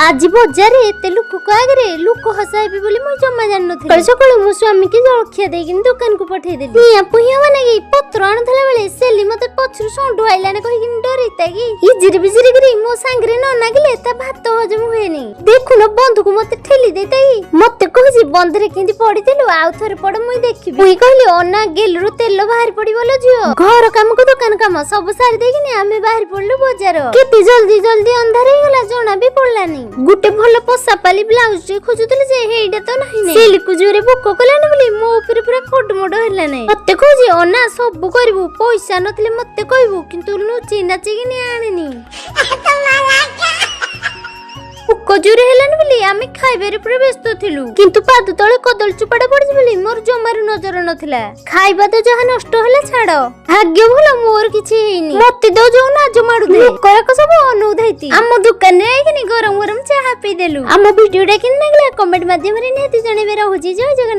आज बजार एत लोक आगे लोक हसाइबे बोली मुझे जमा जान नथि सकाळ मो स्वामी के जलखिया देकिन दुकान को पठे देली पिया पुहिया माने की पत्र आणथला बेले सेली मते पछरु सोंडु आइला ने कहि डरिता की इजिरि बिजिरि करी मो सांगरे न नागिले ता भात हजम हुएनी देखु न बंधु को मते ठेली देताई मते कहजी बंधरे केंदी पडिथिलु आउ थरे पड मुई देखिबि मुई कहली अना गेलरु तेल बाहर पडी बोलो जियो घर काम को दुकान काम सब सारी देखिनी आमे बाहर पडलु बाजार केते जल्दी जल्दी अंधार हे गला जोना भी पडलानी गुटे भल पोसा पाली ब्लाउज टे खोजुतले जे हेइडा तो नाही ने सेलिकु जोरे भोक कलाने बोली मो ऊपर पूरा खडमड हेला नै मते खोजी अना सब करबू पैसा नथले मते कहबू किंतु नुची नाची कि नै आनिनी कजूरी हेलान बोली आमे खाइबारे पूरा व्यस्त थिलु किंतु पाद तळे कदल चुपाडा पड़ि बोली मोर जमारु नजर नथिला खाइबा तो जहा नष्ट होला छाड़ भाग्य भलो मोर किछि हेइनी मते दो जो ना जो माडु दे करक सब अनु धैती हम दुकान रे आइकिनी गरम गरम चाहा पी देलु हम वीडियो डा किन लागला कमेंट माध्यम रे नेति जणेबे रहूची जय जगन्नाथ।